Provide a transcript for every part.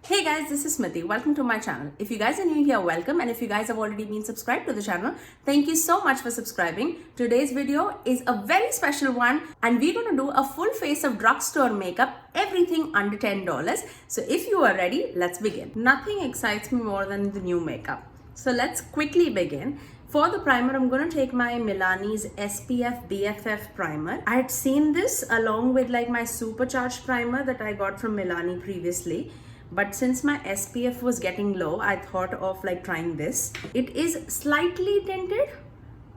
Hey guys, this is Smithy. Welcome to my channel. If you guys are new here, welcome. And if you guys have already been subscribed to the channel, thank you so much for subscribing. Today's video is a very special one and we're going to do a full face of drugstore makeup, everything under $10. So if you are ready, let's begin. Nothing excites me more than the new makeup. So let's quickly begin. For the primer, I'm going to take my Milani's SPF BFF primer. I had seen this along with like my supercharged primer that I got from Milani previously. But since my SPF was getting low, I thought of like trying this. It is slightly tinted,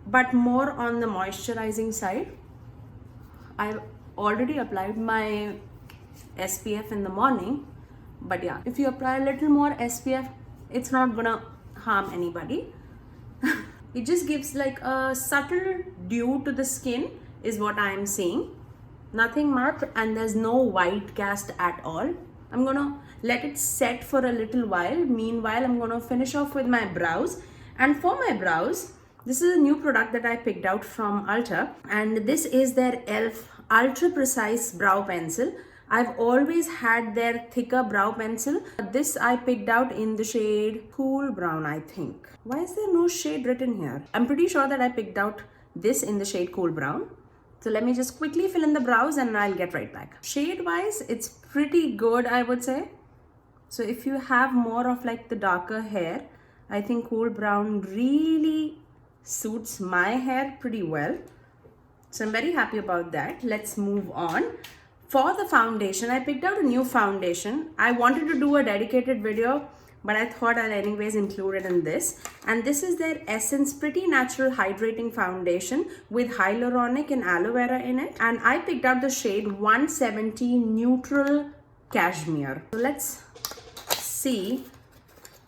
but more on the moisturizing side. I've already applied my SPF in the morning, but yeah, if you apply a little more SPF, it's not gonna harm anybody. It just gives like a subtle dew to the skin is what I am seeing. Nothing much, and there's no white cast at all. I'm gonna let it set for a little while. Meanwhile, I'm gonna finish off with my brows. And for my brows, this is a new product that I picked out from Ulta. And this is their e.l.f. Ultra Precise Brow Pencil. I've always had their thicker brow pencil. This I picked out in the shade Cool Brown, I think. Why is there no shade written here? I'm pretty sure that I picked out this in the shade Cool Brown. So let me just quickly fill in the brows and I'll get right back. Shade wise, it's pretty good, I would say. So if you have more of like the darker hair, I think Cool Brown really suits my hair pretty well. So I'm very happy about that. Let's move on. For the foundation, I picked out a new foundation. I wanted to do a dedicated video, but I thought I'll anyways include it in this. And this is their Essence Pretty Natural Hydrating Foundation with hyaluronic and aloe vera in it. And I picked out the shade 170 Neutral Cashmere. So let's see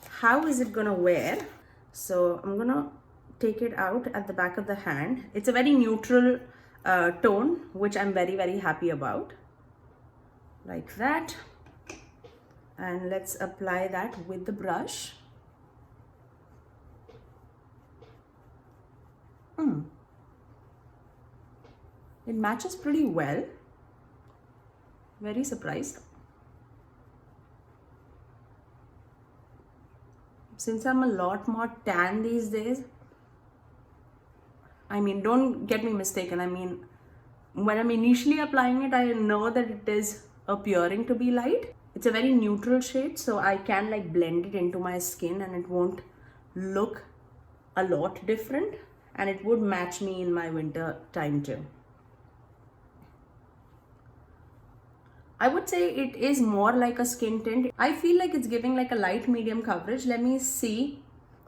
how is it gonna wear. So I'm gonna take it out at the back of the hand. It's a very neutral tone, which I'm very, very happy about. Like that. And let's apply that with the brush. It matches pretty well. Very surprised. Since I'm a lot more tan these days, I mean, don't get me mistaken. I mean, when I'm initially applying it, I know that it is appearing to be light. It's a very neutral shade, so I can like blend it into my skin and it won't look a lot different, and it would match me in my winter time too. I would say it is more like a skin tint. I feel like it's giving like a light medium coverage. Let me see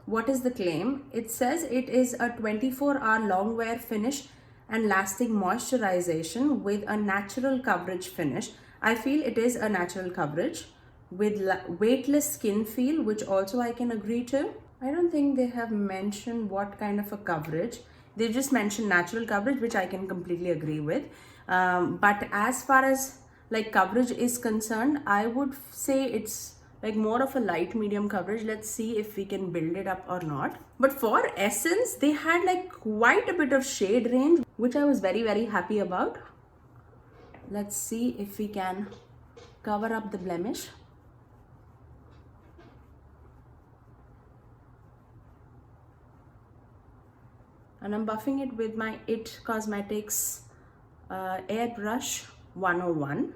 what is the claim. It says it is a 24-hour long wear finish and lasting moisturization with a natural coverage finish. I feel it is a natural coverage with weightless skin feel, which also I can agree to. I don't think they have mentioned what kind of a coverage. They just mentioned natural coverage, which I can completely agree with. But as far as like coverage is concerned, I would say it's like more of a light medium coverage. Let's see if we can build it up or not. But for Essence, they had like quite a bit of shade range, which I was very, very happy about. Let's see if we can cover up the blemish. And I'm buffing it with my IT Cosmetics Airbrush 101.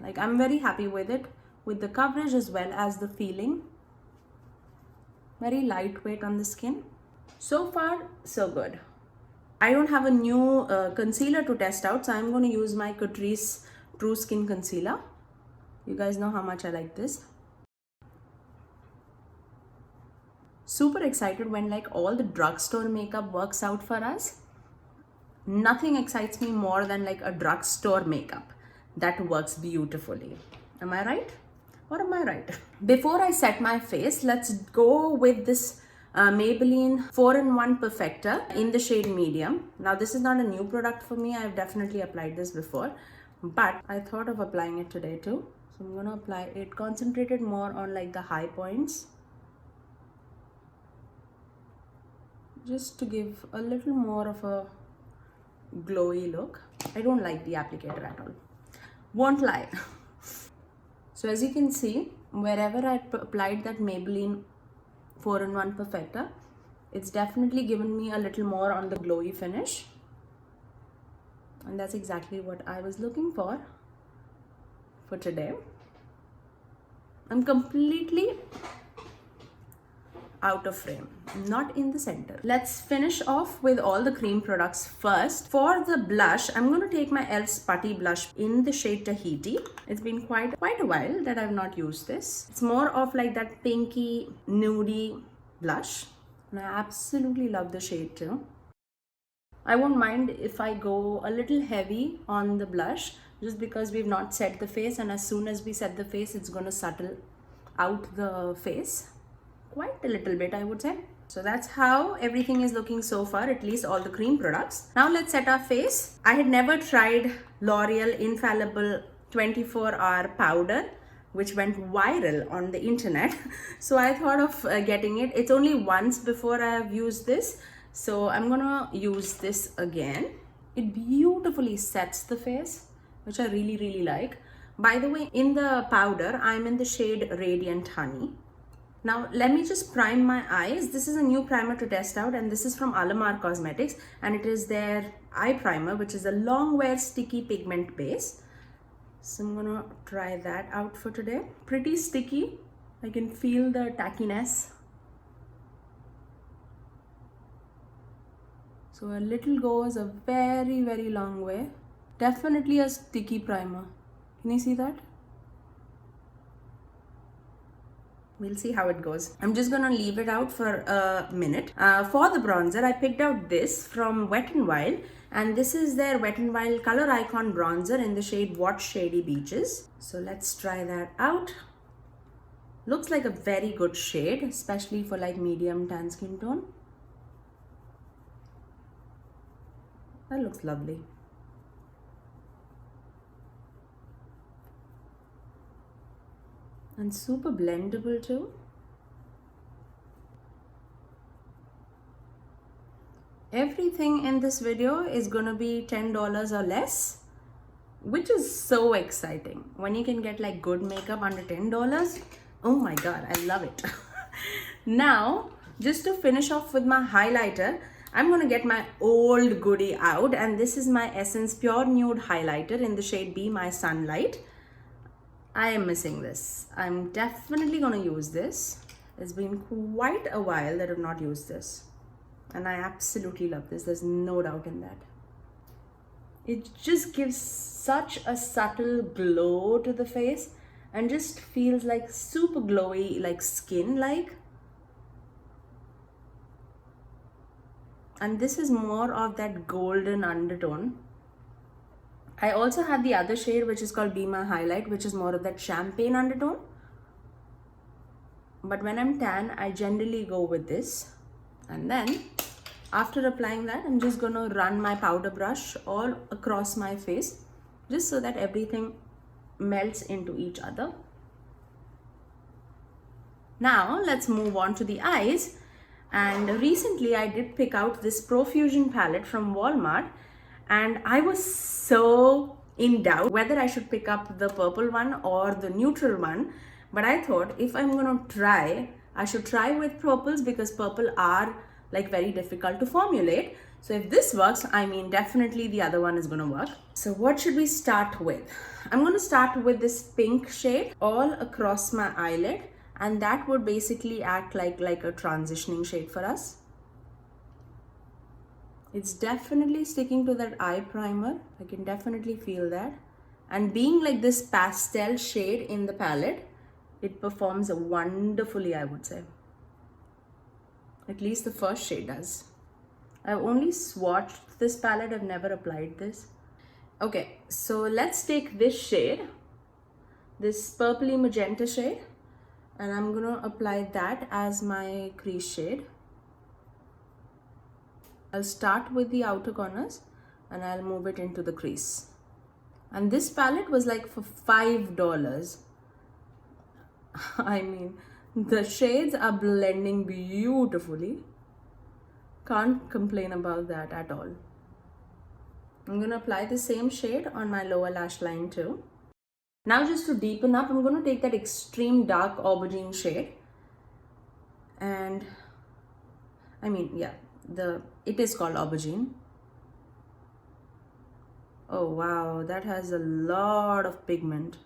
Like, I'm very happy with it, with the coverage as well as the feeling. Very lightweight on the skin. So far, so good. I don't have a new concealer to test out, so I'm going to use my Catrice True Skin Concealer. You guys know how much I like this. Super excited when like all the drugstore makeup works out for us. Nothing excites me more than like a drugstore makeup that works beautifully. Am I right? Or am I right? Before I set my face, let's go with this Maybelline 4-in-1 Perfector in the shade medium. Now this is not a new product for me. I've definitely applied this before, but I thought of applying it today too. So I'm gonna apply it concentrated more on like the high points, just to give a little more of a glowy look. I don't like the applicator at all. Won't lie. So as you can see, wherever I applied that Maybelline 4-in-1 Perfector, it's definitely given me a little more on the glowy finish. And that's exactly what I was looking for today. I'm completely out of frame, not in the center. Let's finish off with all the cream products first. For the blush, I'm going to take my e.l.f. Putty blush in the shade Tahiti. It's been quite a while that I've not used this. It's more of like that pinky, nudie blush. And I absolutely love the shade too. I won't mind if I go a little heavy on the blush, just because we've not set the face, and as soon as we set the face, it's going to settle out the face quite a little bit, I would say. So that's how everything is looking so far, at least all the cream products. Now let's set our face. I had never tried L'Oreal Infallible 24-hour powder, which went viral on the internet. So I thought of getting it. It's only once before I have used this, so I'm gonna use this again. It beautifully sets the face, which I really like. By the way, in the powder, I'm in the shade Radiant Honey. Now let me just prime my eyes. This is a new primer to test out, and this is from Alamar Cosmetics, and it is their eye primer, which is a long wear sticky pigment base. So I'm gonna try that out for today. Pretty sticky. I can feel the tackiness. So a little goes a very long way. Definitely a sticky primer. Can you see that? We'll see how it goes. I'm just gonna leave it out for a minute. For the bronzer, I picked out this from Wet n Wild, and this is their Wet n Wild Color Icon bronzer in the shade What Shady Beaches. So let's try that out. Looks like a very good shade, especially for like medium tan skin tone. That looks lovely. And super blendable too. Everything in this video is gonna be $10 or less, which is so exciting. When you can get like good makeup under $10, oh my god, I love it. Now, just to finish off with my highlighter, I'm gonna get my old goodie out, and this is my Essence Pure Nude highlighter in the shade Be My Sunlight. I am missing this. I'm definitely gonna use this. It's been quite a while that I've not used this, and I absolutely love this. There's no doubt in that. It just gives such a subtle glow to the face and just feels like super glowy, like skin-like. And this is more of that golden undertone. I also have the other shade, which is called Be My Highlight, which is more of that champagne undertone. But when I'm tan, I generally go with this. And then, after applying that, I'm just gonna run my powder brush all across my face, just so that everything melts into each other. Now, let's move on to the eyes. And recently I did pick out this Profusion palette from Walmart, and I was so in doubt whether I should pick up the purple one or the neutral one. But I thought if I'm gonna try, I should try with purples, because purple are like very difficult to formulate. So if this works, I mean definitely the other one is gonna work. So what should we start with? I'm gonna start with this pink shade all across my eyelid, and that would basically act like a transitioning shade for us. It's definitely sticking to that eye primer. I can definitely feel that. And being like this pastel shade in the palette, it performs wonderfully, I would say. At least the first shade does. I've only swatched this palette, I've never applied this. Okay, so let's take this shade, this purpley magenta shade, and I'm gonna apply that as my crease shade. I'll start with the outer corners and I'll move it into the crease. And this palette was like for $5. I mean, the shades are blending beautifully. Can't complain about that at all. I'm gonna apply the same shade on my lower lash line too. Now just to deepen up, I'm going to take that extreme dark aubergine shade. And I mean, yeah, it is called aubergine. Oh wow, that has a lot of pigment.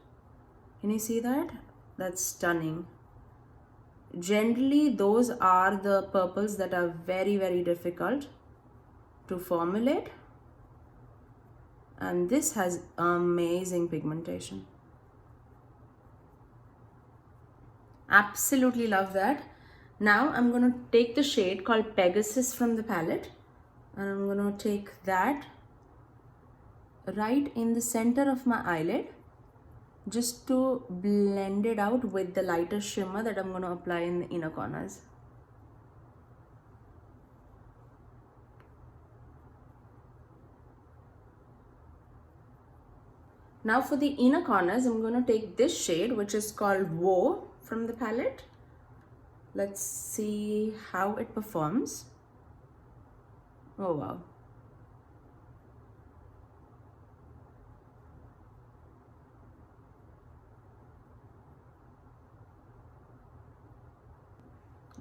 Can you see that? That's stunning. Generally, those are the purples that are very, very difficult to formulate. And this has amazing pigmentation. Absolutely love that. Now I'm going to take the shade called Pegasus from the palette. And I'm going to take that right in the center of my eyelid, just to blend it out with the lighter shimmer that I'm going to apply in the inner corners. Now for the inner corners, I'm going to take this shade, which is called Woe from the palette. Let's see how it performs. Oh wow.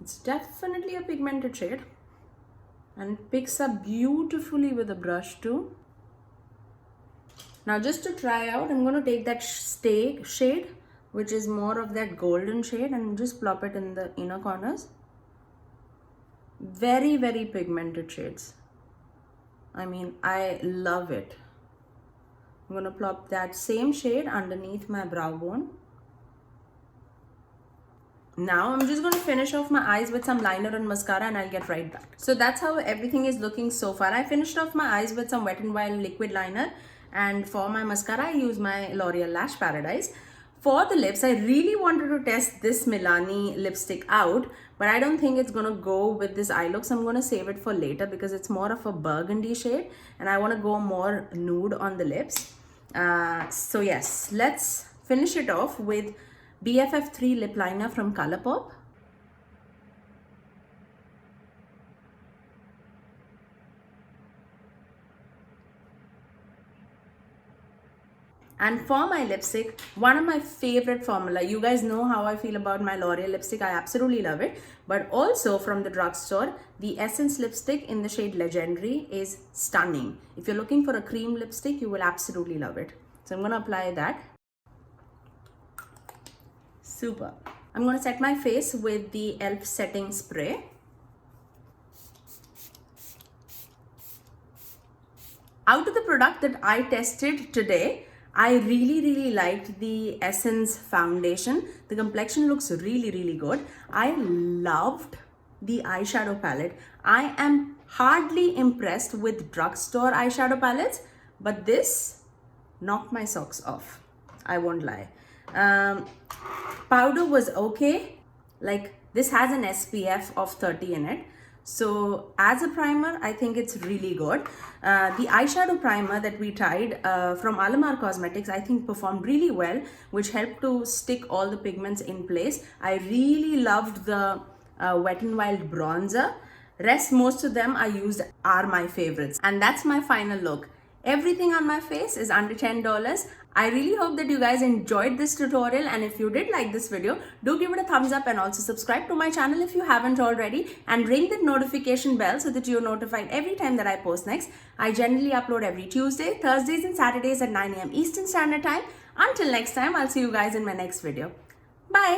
It's definitely a pigmented shade and it picks up beautifully with a brush too. Now just to try out, I'm going to take that Stay shade, which is more of that golden shade, and just plop it in the inner corners. Very, very pigmented shades. I mean, I love it. I'm going to plop that same shade underneath my brow bone. Now I'm just going to finish off my eyes with some liner and mascara, and I'll get right back. So that's how everything is looking so far. I finished off my eyes with some Wet n Wild liquid liner, and for my mascara I use my L'Oreal Lash Paradise. For the lips, I really wanted to test this Milani lipstick out, but I don't think it's going to go with this eye look, so I'm going to save it for later because it's more of a burgundy shade and I want to go more nude on the lips. So yes, let's finish it off with BFF3 lip liner from Colourpop. And for my lipstick, one of my favorite formula, you guys know how I feel about my L'Oreal lipstick, I absolutely love it. But also from the drugstore, the Essence lipstick in the shade Legendary is stunning. If you're looking for a cream lipstick, you will absolutely love it. So I'm going to apply that. Super. I'm going to set my face with the e.l.f. setting spray. Out of the product that I tested today, I really liked the Essence foundation. The complexion looks really good. I loved the eyeshadow palette. I am hardly impressed with drugstore eyeshadow palettes, but this knocked my socks off. I won't lie. Powder was okay. Like, this has an SPF of 30 in it. So as a primer, I think it's really good. The eyeshadow primer that we tried from Alamar Cosmetics, I think performed really well, which helped to stick all the pigments in place. I really loved the Wet n Wild bronzer. Most of them I used are my favorites. And that's my final look. Everything on my face is under $10. I really hope that you guys enjoyed this tutorial, and if you did like this video, do give it a thumbs up and also subscribe to my channel if you haven't already, and ring the notification bell so that you're notified every time that I post next. I generally upload every Tuesday, Thursdays and Saturdays at 9 AM Eastern Standard Time. Until next time, I'll see you guys in my next video. Bye!